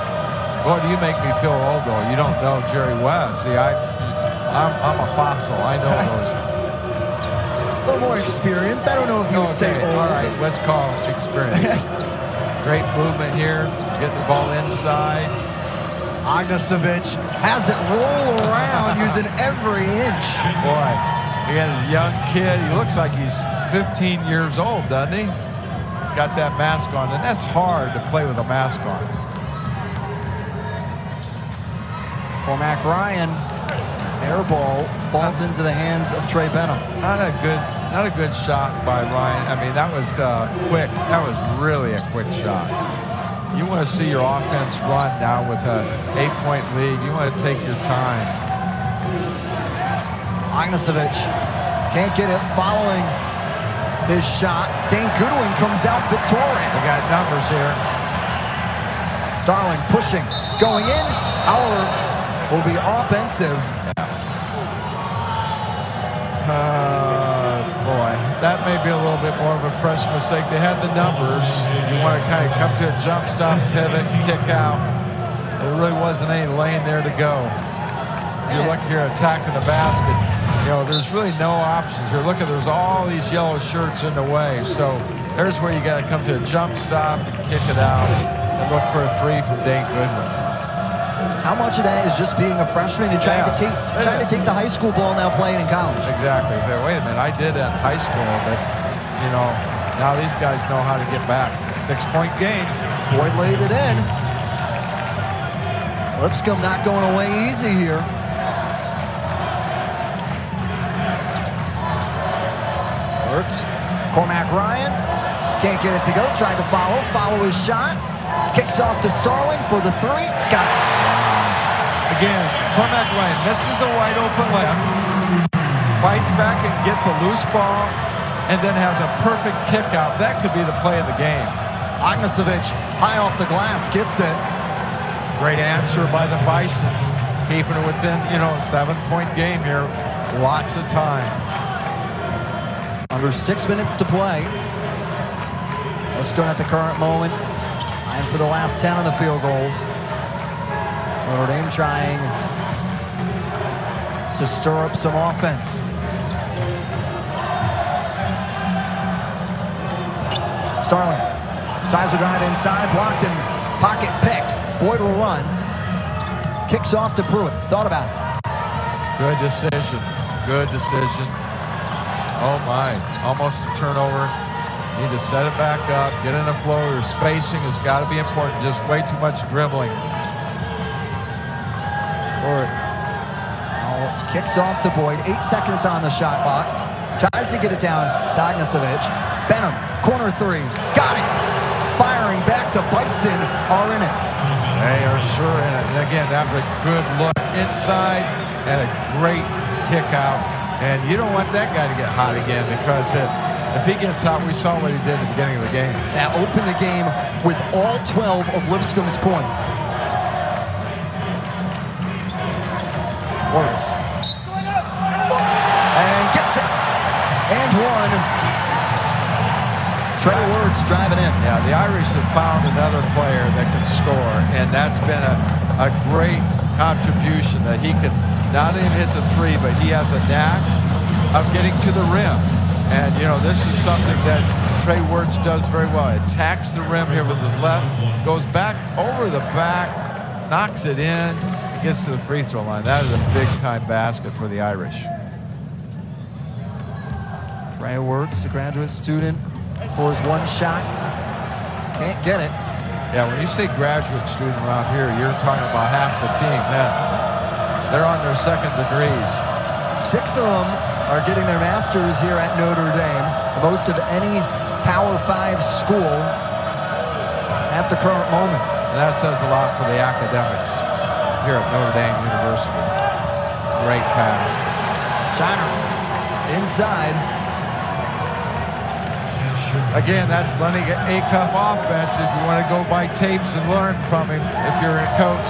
Boy, do you make me feel old, though. You don't know Jerry West. See, I'm a fossil. I know those things. A little more experience. I don't know if you would say old. All right, let's call experience. Great movement here, getting the ball inside. Laszewski has it roll around using every inch. Boy, again, he's a young kid. He looks like he's 15 years old, doesn't he? He's got that mask on, and that's hard to play with a mask on. Cormac Ryan, air ball, falls into the hands of Trey Benham. Not a good shot by Ryan. I mean, that was quick. That was really a quick shot. You want to see your offense run now with an 8-point lead. You want to take your time. Laszewski can't get it following his shot. Dane Goodwin comes out victorious. They got numbers here. Starling pushing, going in. Our will be offensive. Boy, that may be a little bit more of a fresh mistake. They had the numbers. You want to kind of come to a jump stop, pivot, kick out. There really wasn't any lane there to go. You look here, attacking the basket. You know, there's really no options here. Look at, there's all these yellow shirts in the way. So there's where you got to come to a jump stop and kick it out and look for a three from Dane Goodwin. How much of that is just being a freshman and trying to take the high school ball now playing in college? Exactly. Wait a minute, I did that in high school, but you know, now these guys know how to get back. 6-point game. Boyd laid it in. Lipscomb not going away easy here. Works. Cormac Ryan can't get it to go. Tried to follow his shot. Kicks off to Starling for the three. Got it. Again, Cormac Ryan misses a wide open left, fights back and gets a loose ball, and then has a perfect kick out. That could be the play of the game. Laszewski high off the glass, gets it. Great answer by the Bisons, keeping it within, 7-point game here. Lots of time. Under 6 minutes to play. Lipscomb at the current moment, and for the last 10 on the field goals. Notre Dame trying to stir up some offense. Starling tries to drive inside, blocked and pocket picked. Boyd will run. Kicks off to Pruitt. Thought about it. Good decision. Good decision. Oh my, almost a turnover. Need to set it back up, get in the flow. Your spacing has got to be important. Just way too much dribbling. Kicks off to Boyd. 8 seconds on the shot clock. Tries to get it down. Laszewski. Benham. Corner three. Got it. Firing back. The Bison are in it. They are sure in it. And again, that was a good look inside and a great kick out. And you don't want that guy to get hot again, because if he gets hot, we saw what he did at the beginning of the game. That opened the game with all 12 of Lipscomb's points. Works. And gets it. And one. Trey Words driving in. Yeah, the Irish have found another player that can score, and that's been a great contribution, that he can not only hit the three, but he has a knack of getting to the rim. And, this is something that Trey Words does very well. Attacks the rim here with his left, goes back over the back, knocks it in, and gets to the free throw line. That is a big-time basket for the Irish. Trey Words, the graduate student, for his one shot. Can't get it. Yeah, when you say graduate student around here, you're talking about half the team. They're on their second degrees. 6 of them are getting their masters here at Notre Dame, the most of any Power 5 school at the current moment. And that says a lot for the academics here at Notre Dame University. Great pass. China inside. Again, that's Lenny Acuff offense. If you want to go by tapes and learn from him, if you're a coach,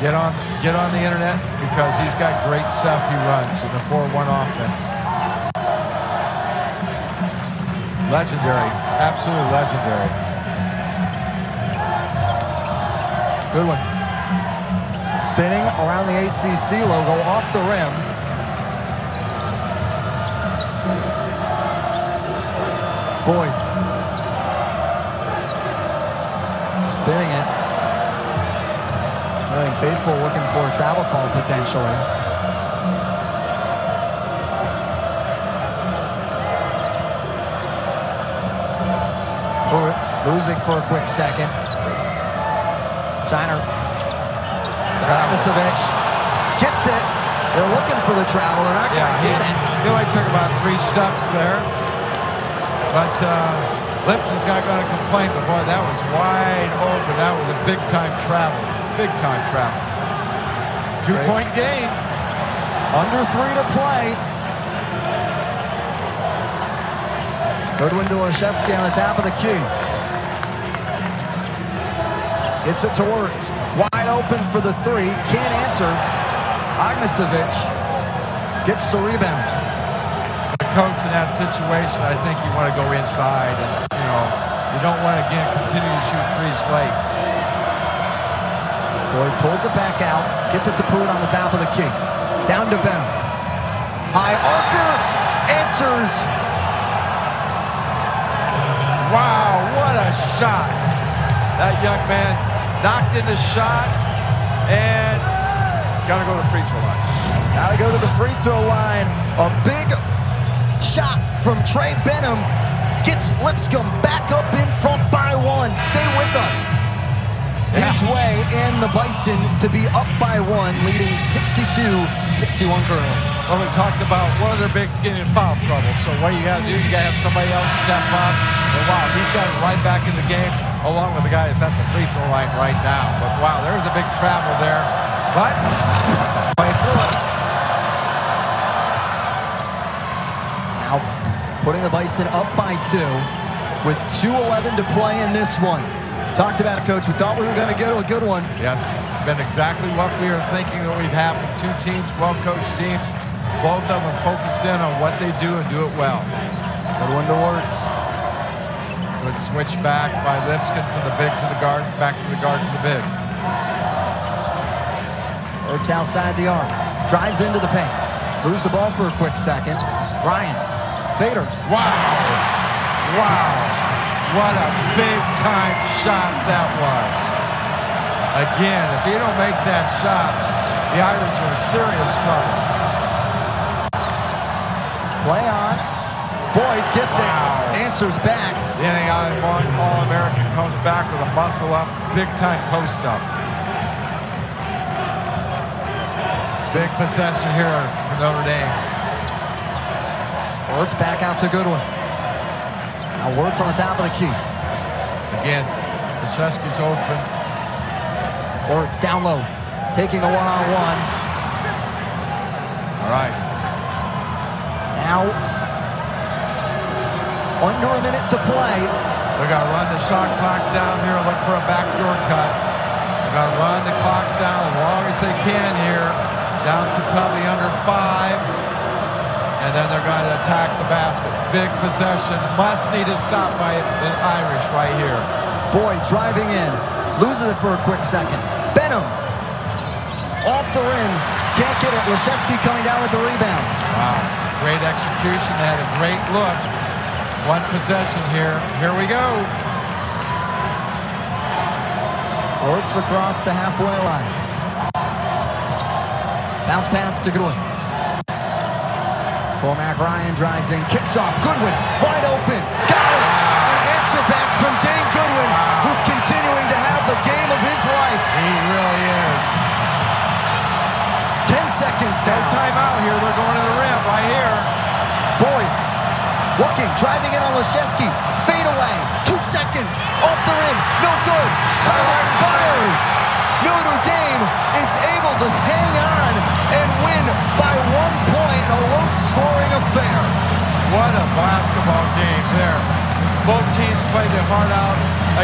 get on the internet, because he's got great stuff he runs in the 4-1 offense. Legendary, absolutely legendary. Goodwin spinning around the ACC logo off the rim. Boyd spinning it. Faithful looking for a travel call potentially. Losing for a quick second. Shiner. Laszewski Gets it. They're looking for the travel. They're not going to get it. He only took about 3 steps there. But Lipscomb's not going to complain. But, boy, that was wide open. That was a big-time travel. Big-time travel. 2-point game. Under 3 to play. Goodwin to Laszewski on the top of the key. Gets it to Wirtz. Wide open for the 3. Can't answer. Laszewski gets the rebound. The coach in that situation, I think you want to go inside. And, you don't want to, again, continue to shoot threes late. Boyd pulls it back out. Gets it to Pruitt on the top of the key. Down to Benham. High archer. Answers. Wow, what a shot. That young man knocked in the shot and got to go to the free throw line. Got to go to the free throw line. A big shot from Trey Benham gets Lipscomb back up in front by 1. Stay with us. His way and the Bison to be up by 1, leading 62-61 currently. Well, we talked about one of their bigs getting in foul trouble. So what you got to do, you got to have somebody else step up. And wow, he's got it right back in the game, along with the guy that's at the free throw line right now. But wow, there's a big travel there. But play through it. Now putting the Bison up by 2 with 2:11 to play in this one. Talked about it, Coach. We thought we were going to go to a good one. Yes, been exactly what we were thinking that would happen. 2 teams, well-coached teams. Both of them focus in on what they do and do it well. Good one to Wirtz. Good switch back by Lipscomb from the big to the guard, back to the guard to the big. Wirtz outside the arc. Drives into the paint. Moves the ball for a quick second. Ryan. Fader. Wow. Wow. What a big-time shot that was. Again, if you don't make that shot, the Irish are in serious trouble. Play on. Boyd gets it. Answers back. The NAIA All-American comes back with a muscle-up, big-time post-up. Big possession here for Notre Dame. Wirtz back out to Goodwin. Now Wirtz on the top of the key. Again, Laszewski's open. Wirtz down low, taking a one-on-one. All right. Now, under a minute to play. They're going to run the shot clock down here, look for a backdoor cut. They're going to run the clock down as long as they can here, down to probably under 5. And then they're going to attack the basket. Big possession. Must need a stop by the Irish right here. Boyd driving in. Loses it for a quick second. Benham. Off the rim. Can't get it. Laszewski coming down with the rebound. Wow. Great execution. They had a great look. 1 possession here. Here we go. Wirtz across the halfway line. Bounce pass to Goodwin. Cormac Ryan drives in, kicks off. Goodwin, wide open. Got it! An answer back from Dane Goodwin, who's continuing to have the game of his life. He really is. 10 seconds now. No timeout here. They're going to the rim right here. Boyd, looking, driving in on Laszewski. Fade away. 2 seconds. Off the rim. No good. Time expires. Notre Dame is able to hang on and win by 1 point in a low-scoring affair. What a basketball game there. Both teams played their heart out.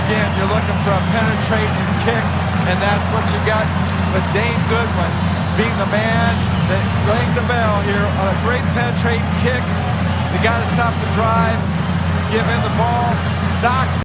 Again, you're looking for a penetrating kick, and that's what you got with Dane Goodwin being the man that rang the bell here on a great penetrating kick. You got to stop the drive, give him the ball, knocks